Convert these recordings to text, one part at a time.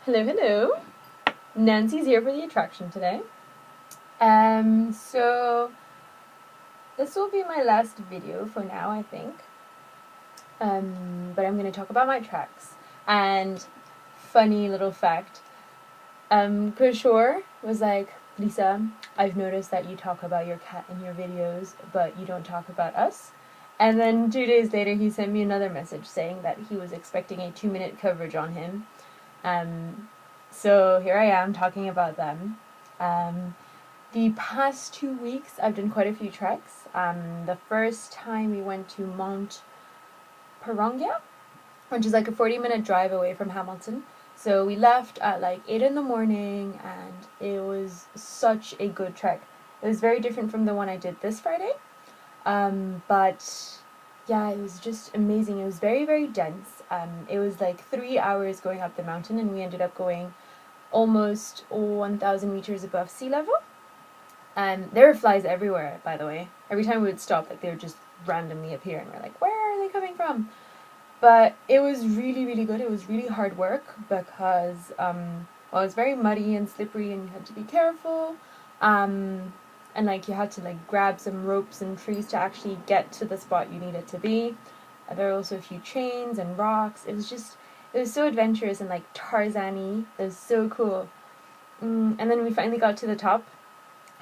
Hello, hello. Nancy's here for the attraction today. So this will be my last video for now, I think. But I'm going to talk about my tracks. And funny little fact, Kishore was like, Lisa, I've noticed that you talk about your cat in your videos, but you don't talk about us. And then 2 days later, he sent me another message saying that he was expecting a 2-minute coverage on him. So here I am talking about them. The past 2 weeks, I've done quite a few treks. The first time we went to Mount Parongia, which is like a 40-minute drive away from Hamilton. So we left at like 8 in the morning, and it was such a good trek. It was very different from the one I did this Friday. But yeah, it was just amazing. It was very, very dense. It was like 3 hours going up the mountain, and we ended up going almost 1,000 meters above sea level. There were flies everywhere, by the way. Every time we would stop, like, they would just randomly appear, and we're like, where are they coming from? But it was really, really good. It was really hard work because, well, it was very muddy and slippery, and you had to be careful. And like you had to like grab some ropes and trees to actually get to the spot you needed to be. There were also a few chains and rocks. It was so adventurous and like Tarzan-y. It was so cool. And then we finally got to the top,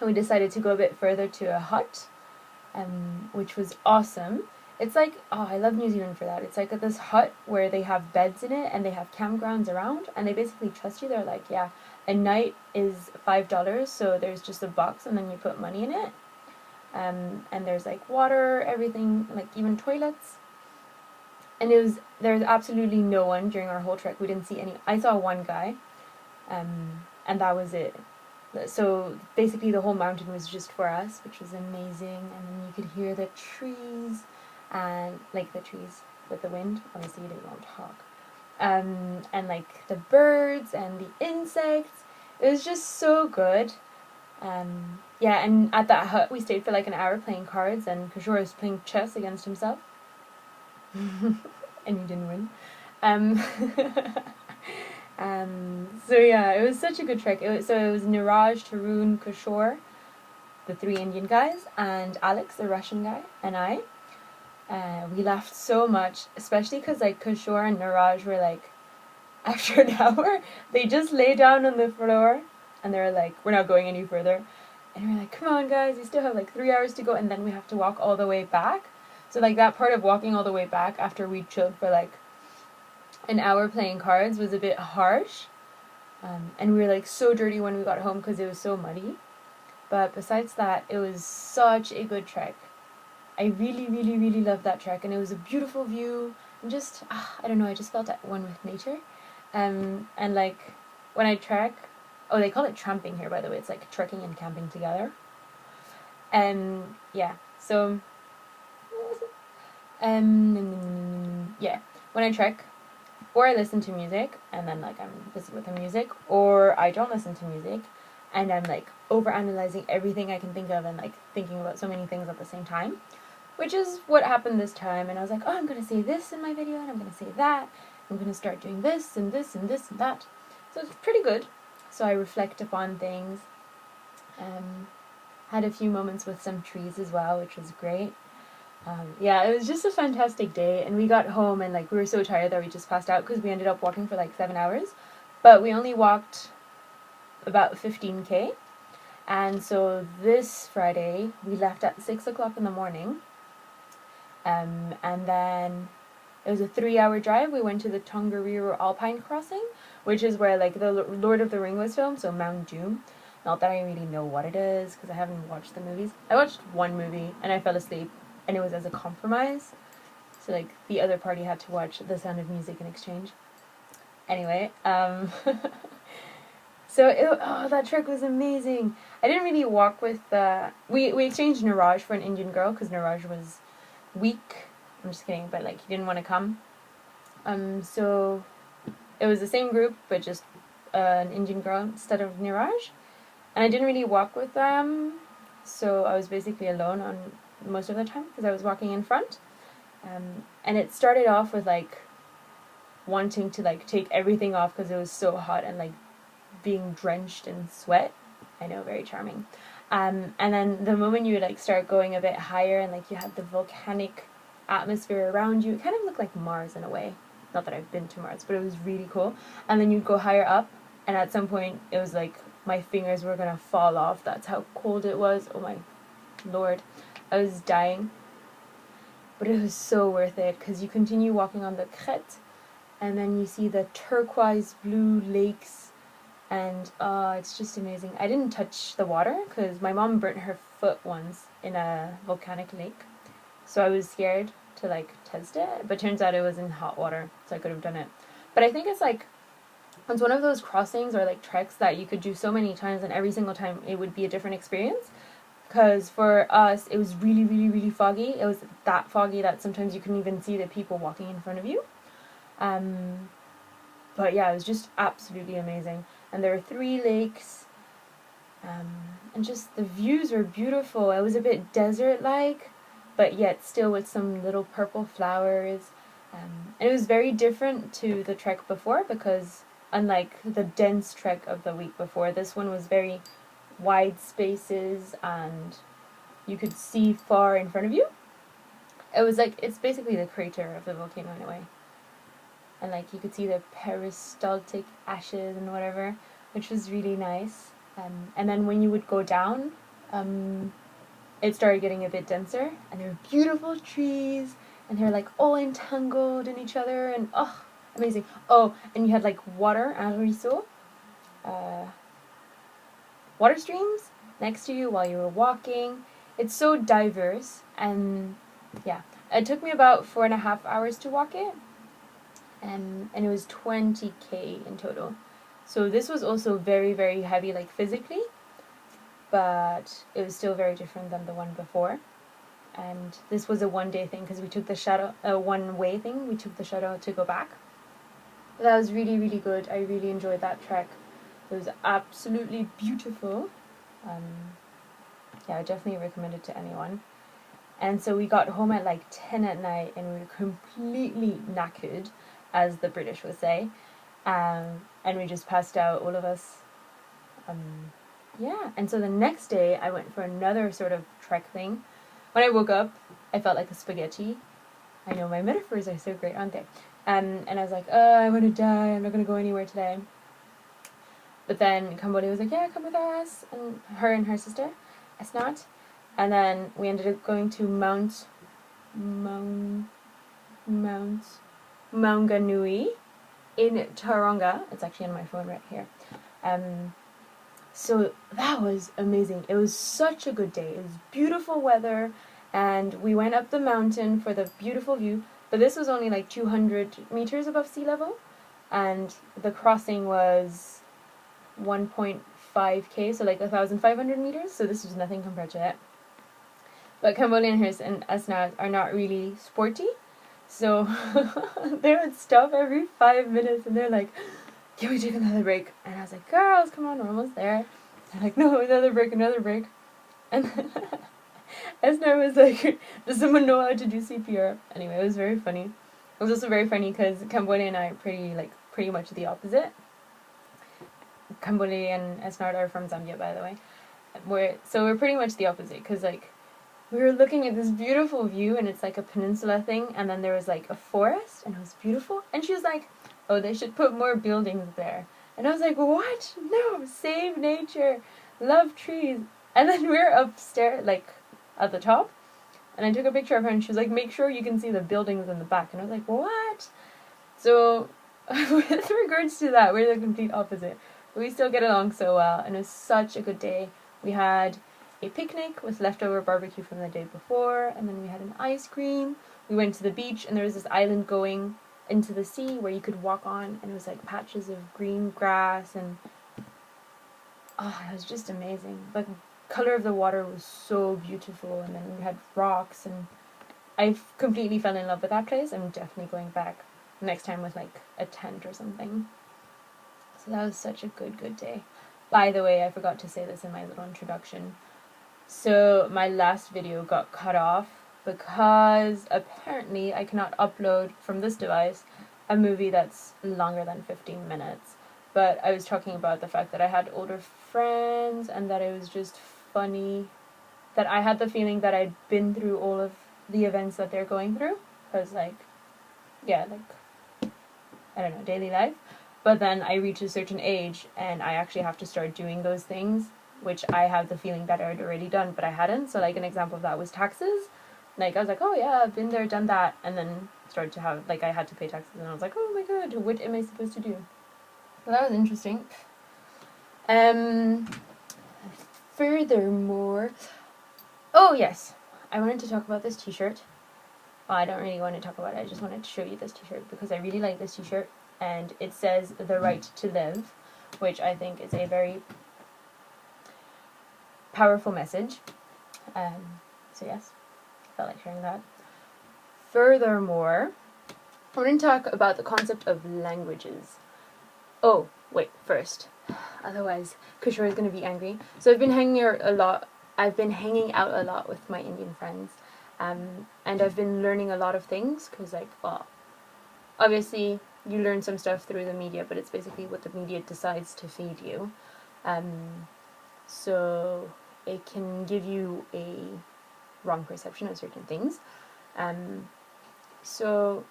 and we decided to go a bit further to a hut, which was awesome. It's like, oh, I love New Zealand for that. It's like this hut where they have beds in it and they have campgrounds around, and they basically trust you. They're like, yeah, a night is $5, so there's just a box and then you put money in it. And there's like water, everything, like even toilets. And there's absolutely no one during our whole trek. We didn't see any. I saw one guy, and that was it. So basically the whole mountain was just for us, which was amazing. And then you could hear the trees, and like the trees with the wind. Obviously they won't talk. And like the birds and the insects. It was just so good. Yeah, and at that hut we stayed for like an hour playing cards, and Kishore was playing chess against himself. And he didn't win. Um, so yeah, it was such a good trek. It was Niraj, Tarun, Kishore, the 3 Indian guys, and Alex, the Russian guy, and I. We laughed so much, especially because like Kishore and Niraj were like, after an hour, they just lay down on the floor, and they were like, we're not going any further. And we're like, come on guys, we still have like 3 hours to go, and then we have to walk all the way back. So like that part of walking all the way back after we chilled for like an hour playing cards was a bit harsh. And we were like so dirty when we got home because it was so muddy. But besides that, it was such a good trek. I really, really, really loved that trek, and it was a beautiful view, and just, I don't know, I just felt at one with nature. And like, when I trek, oh, they call it tramping here, by the way, it's like trekking and camping together. And yeah, so, yeah, when I trek, or I listen to music, and then like I'm busy with the music, or I don't listen to music, and I'm like overanalyzing everything I can think of, and like thinking about so many things at the same time, which is what happened this time. And I was like, oh, I'm going to say this in my video, and I'm going to say that, I'm going to start doing this and this and this and that. So it's pretty good. So I reflect upon things. Had a few moments with some trees as well, which was great. Yeah, it was just a fantastic day, and we got home and like we were so tired that we just passed out because we ended up walking for like 7 hours, but we only walked about 15k. And so this Friday we left at 6 o'clock in the morning, and then it was a 3-hour drive. We went to the Tongariro Alpine Crossing, which is where like the Lord of the Ring was filmed, so Mount Doom. Not that I really know what it is because I haven't watched the movies. I watched one movie and I fell asleep, and it was as a compromise. So like the other party had to watch The Sound of Music in exchange. Anyway, so that trek was amazing. I didn't really walk with we exchanged Niraj for an Indian girl because Niraj was weak. I'm just kidding, but like he didn't want to come. So it was the same group, but just an Indian girl instead of Niraj. And I didn't really walk with them, so I was basically alone on most of the time because I was walking in front. And it started off with like wanting to like take everything off because it was so hot and like being drenched in sweat. I know, very charming. And then the moment you would like start going a bit higher and like you had the volcanic atmosphere around you, it kind of looked like Mars in a way. Not that I've been to Mars, but it was really cool. And then you'd go higher up, and at some point it was like my fingers were gonna fall off. That's how cold it was. Oh my lord, I was dying. But it was so worth it because you continue walking on the crête, and then you see the turquoise blue lakes. And it's just amazing. I didn't touch the water because my mom burnt her foot once in a volcanic lake. So I was scared to like test it. But turns out it was in hot water, so I could have done it. But I think it's one of those crossings or like treks that you could do so many times, and every single time it would be a different experience. Because for us, it was really, really, really foggy. It was that foggy that sometimes you couldn't even see the people walking in front of you. But yeah, it was just absolutely amazing. And there were 3 lakes, and just the views were beautiful. It was a bit desert-like, but yet still with some little purple flowers. And it was very different to the trek before because unlike the dense trek of the week before, this one was very wide spaces and you could see far in front of you. It was like, it's basically the crater of the volcano in a way. And like you could see the peristaltic ashes and whatever, which was really nice. And then when you would go down, it started getting a bit denser, and there were beautiful trees, and they were like all entangled in each other, and oh, amazing. Oh, and you had like water, un ruisseau, water streams next to you while you were walking. It's so diverse, and yeah, it took me about 4.5 hours to walk it. And it was 20k in total. So this was also very, very heavy, like physically, but it was still very different than the one before. And this was a one-day thing because we took the shuttle, one-way thing. We took the shuttle to go back. But that was really, really good. I really enjoyed that trek. It was absolutely beautiful. Yeah, I definitely recommend it to anyone. And so we got home at like 10 at night, and we were completely knackered, as the British would say, and we just passed out, all of us. Yeah, and so the next day I went for another sort of trek thing. When I woke up, I felt like a spaghetti. I know, my metaphors are so great, aren't they? And I was like, I want to die, I'm not going to go anywhere today. But then Cambodia was like, yeah, come with us, and her sister, Esnat. And then we ended up going to Mount Maunganui in Taronga. It's actually on my phone right here. So that was amazing. It was such a good day. It was beautiful weather, and we went up the mountain for the beautiful view. But this was only like 200 meters above sea level, and the crossing was 1.5k, so like 1,500 meters. So this was nothing compared to it. But Cambodians and Esnat are not really sporty. So they would stop every 5 minutes and they're like, can we take another break? And I was like, girls, come on, we're almost there. They're like, no, another break. And then Esna was like, does someone know how to do CPR? Anyway, it was very funny. It was also very funny because Cambodia and I are pretty much the opposite. Cambodia and Esnat are from Zambia, by the way. We're pretty much the opposite because like, we were looking at this beautiful view, and it's like a peninsula thing, and then there was like a forest, and it was beautiful. And she was like, oh, they should put more buildings there. And I was like, what? No, save nature, love trees. And then we were upstairs, like at the top, and I took a picture of her, and she was like, make sure you can see the buildings in the back. And I was like, what? So with regards to that, we're the complete opposite. But we still get along so well, and it was such a good day. We had a picnic with leftover barbecue from the day before, and then we had an ice cream. We went to the beach, and there was this island going into the sea where you could walk on, and it was like patches of green grass, and it was just amazing. The color of the water was so beautiful, and then we had rocks, and I completely fell in love with that place. I'm definitely going back next time with like a tent or something. So that was such a good day. By the way, I forgot to say this in my little introduction. So my last video got cut off because apparently I cannot upload from this device a movie that's longer than 15 minutes. But I was talking about the fact that I had older friends and that it was just funny that I had the feeling that I'd been through all of the events that they're going through. Because, like, yeah, like, I don't know, daily life. But then I reach a certain age and I actually have to start doing those things, which I have the feeling that I'd already done, but I hadn't. So, like, an example of that was taxes. Like, I was like, oh yeah, I've been there, done that. And then started to have, like, I had to pay taxes and I was like, oh my god, what am I supposed to do? So that was interesting. Furthermore, oh yes, I wanted to talk about this t-shirt. Well, I don't really want to talk about it, I just wanted to show you this t-shirt because I really like this t-shirt, and it says "The Right to Live," which I think is a very powerful message. So yes, I felt like sharing that. Furthermore, I want to talk about the concept of languages. Oh, wait, first. Otherwise, Kishore is going to be angry. So I've been hanging out a lot. I've been hanging out a lot with my Indian friends. And I've been learning a lot of things because, like, well, obviously you learn some stuff through the media, but it's basically what the media decides to feed you. So it can give you a wrong perception of certain things. So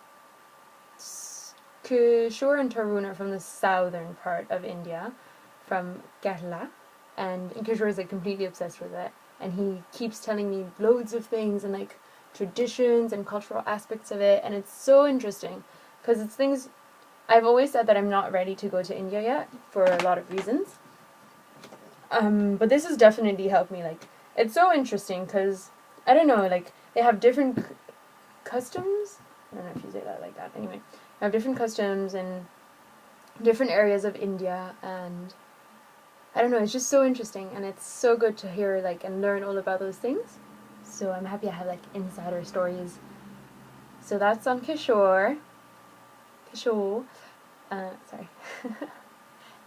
Kishore and Tarun are from the southern part of India, from Kerala, and Kishore is like completely obsessed with it, and he keeps telling me loads of things and like traditions and cultural aspects of it, and it's so interesting because it's things I've always said that I'm not ready to go to India yet for a lot of reasons. But this has definitely helped me. Like, it's so interesting because I don't know, like they have different customs. I don't know if you say that like that. Anyway, they have different customs in different areas of India, and I don't know, it's just so interesting, and it's so good to hear like and learn all about those things. So I'm happy I have like insider stories. So that's on Kishore. Sorry.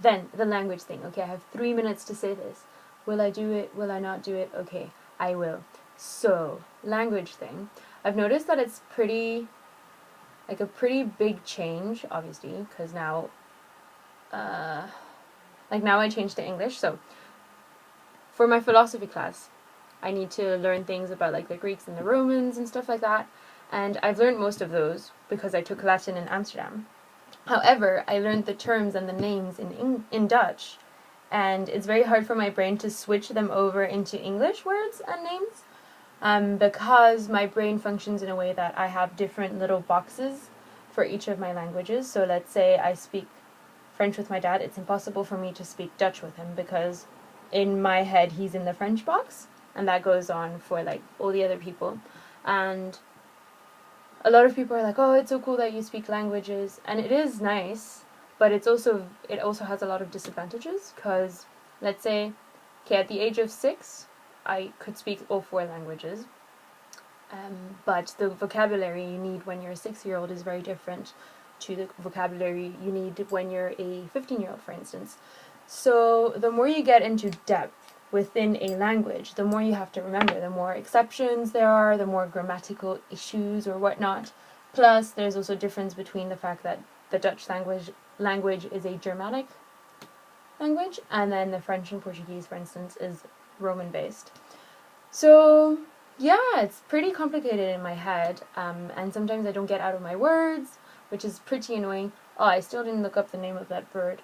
Then the language thing. Okay, I have 3 minutes to say this. Will I do it? Will I not do it? Okay, I will. So, language thing. I've noticed that it's pretty, like a pretty big change, obviously, because now, now I changed to English. So, for my philosophy class, I need to learn things about like the Greeks and the Romans and stuff like that. And I've learned most of those because I took Latin in Amsterdam. However, I learned the terms and the names in Dutch, and it's very hard for my brain to switch them over into English words and names, because my brain functions in a way that I have different little boxes for each of my languages. So let's say I speak French with my dad, it's impossible for me to speak Dutch with him because in my head he's in the French box, and that goes on for like all the other people. And a lot of people are like, oh, it's so cool that you speak languages, and it is nice, but it also has a lot of disadvantages, because let's say, okay, at the age of 6, I could speak all 4 languages, but the vocabulary you need when you're a 6-year-old is very different to the vocabulary you need when you're a 15-year-old, for instance. So the more you get into depth within a language, the more you have to remember, the more exceptions there are, the more grammatical issues or whatnot. Plus, there's also a difference between the fact that the Dutch language is a Germanic language, and then the French and Portuguese, for instance, is Roman-based. So, yeah, it's pretty complicated in my head, and sometimes I don't get out of my words, which is pretty annoying. Oh, I still didn't look up the name of that bird.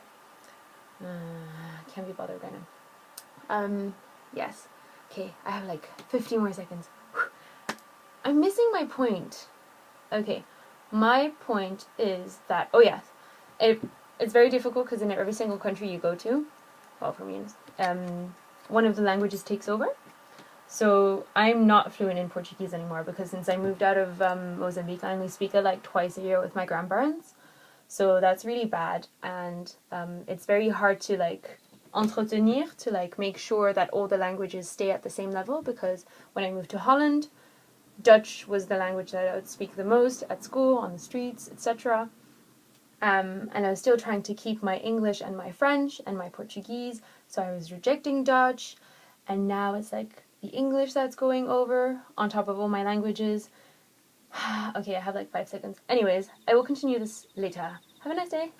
Can't be bothered right now. Yes. Okay, I have like 15 more seconds. I'm missing my point. Okay, my point is that, oh yes, it's very difficult because in every single country you go to, well, for me, one of the languages takes over. So I'm not fluent in Portuguese anymore because since I moved out of Mozambique, I only speak it like twice a year with my grandparents. So that's really bad, and it's very hard to like entretenir, to like make sure that all the languages stay at the same level, because when I moved to Holland, Dutch was the language that I would speak the most at school, on the streets, etc. And I was still trying to keep my English and my French and my Portuguese, so I was rejecting Dutch, and now it's like the English that's going over on top of all my languages. Okay, I have like 5 seconds. Anyways, I will continue this later. Have a nice day.